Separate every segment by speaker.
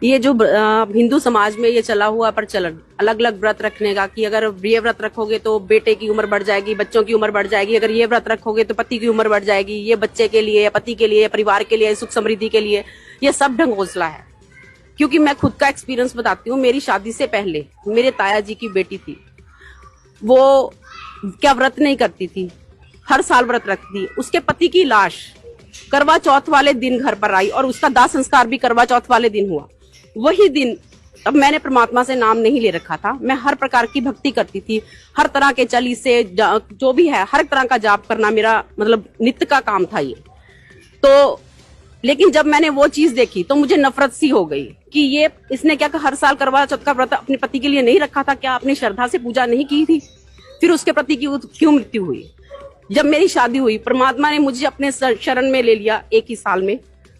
Speaker 1: ये जो हिंदू समाज में ये चला हुआ प्रचलन अलग अलग व्रत रखने का, कि अगर ये व्रत रखोगे तो बेटे की उम्र बढ़ जाएगी, बच्चों की उम्र बढ़ जाएगी, अगर ये व्रत रखोगे तो पति की उम्र बढ़ जाएगी, ये बच्चे के लिए या पति के लिए या परिवार के लिए सुख समृद्धि के लिए, ये सब ढंगोसला है। क्योंकि मैं खुद का एक्सपीरियंस बताती हूँ, मेरी शादी से पहले मेरे ताया जी की बेटी थी, वो क्या व्रत नहीं करती थी, हर साल व्रत रखती थी। उसके पति की लाश करवा चौथ वाले दिन घर पर आई और उसका दाह संस्कार भी करवा चौथ वाले दिन हुआ। वही दिन, अब मैंने परमात्मा से नाम नहीं ले रखा था, मैं हर प्रकार की भक्ति करती थी, हर तरह के चली से जो भी है हर तरह का जाप करना मेरा मतलब नित्य का काम था ये। तो लेकिन जब मैंने वो चीज देखी तो मुझे नफरत सी हो गई कि ये इसने क्या हर साल करवा चौथ का व्रत अपने पति के लिए नहीं रखा था, क्या अपनी श्रद्धा से पूजा नहीं की थी, फिर उसके पति की क्यों मृत्यु हुई। जब मेरी शादी हुई, परमात्मा ने मुझे अपने शरण में ले लिया एक ही साल में,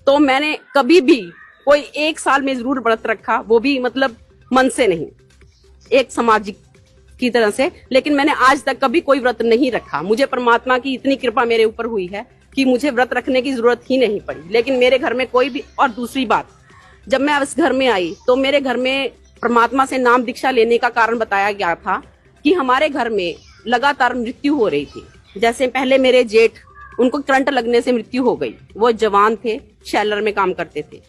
Speaker 1: तो मैंने कभी भी कोई एक साल में जरूर व्रत रखा, वो भी मतलब मन से नहीं, एक सामाजिक की तरह से, लेकिन मैंने आज तक कभी कोई व्रत नहीं रखा। मुझे परमात्मा की इतनी कृपा मेरे ऊपर हुई है कि मुझे व्रत रखने की जरूरत ही नहीं पड़ी। लेकिन मेरे घर में कोई भी, और दूसरी बात, जब मैं इस घर में आई तो मेरे घर में परमात्मा से नाम दीक्षा लेने का कारण बताया गया था कि हमारे घर में लगातार मृत्यु हो रही थी। जैसे पहले मेरे जेठ, उनको करंट लगने से मृत्यु हो गई, वो जवान थे, शैलर में काम करते थे।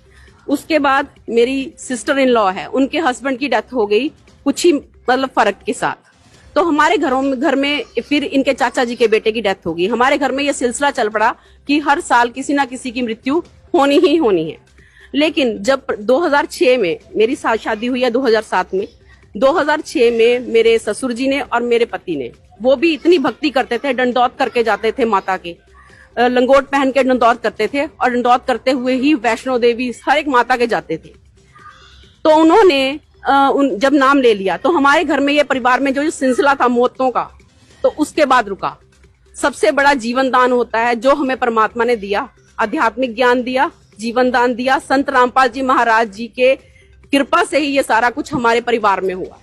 Speaker 1: उसके बाद मेरी सिस्टर इन लॉ है, उनके हस्बैंड की डेथ हो गई कुछ ही मतलब फर्क के साथ। तो हमारे घर में फिर इनके चाचा जी के बेटे की डेथ होगी। हमारे घर में ये सिलसिला चल पड़ा कि हर साल किसी ना किसी की मृत्यु होनी ही होनी है। लेकिन जब 2006 में मेरी शादी हुई है, 2007 में, 2006 में मेरे ससुर जी ने और मेरे पति ने, वो भी इतनी भक्ति करते थे, दंडौत करके जाते थे माता के, लंगोट पहन के दंडौत करते थे और दंडौत करते हुए ही वैष्णो देवी हर एक माता के जाते थे। तो उन्होंने जब नाम ले लिया तो हमारे घर में ये परिवार में जो सिलसिला था मौतों का, तो उसके बाद रुका। सबसे बड़ा जीवन दान होता है जो हमें परमात्मा ने दिया, आध्यात्मिक ज्ञान दिया, जीवन दान दिया। संत रामपाल जी महाराज जी के कृपा से ही ये सारा कुछ हमारे परिवार में हुआ।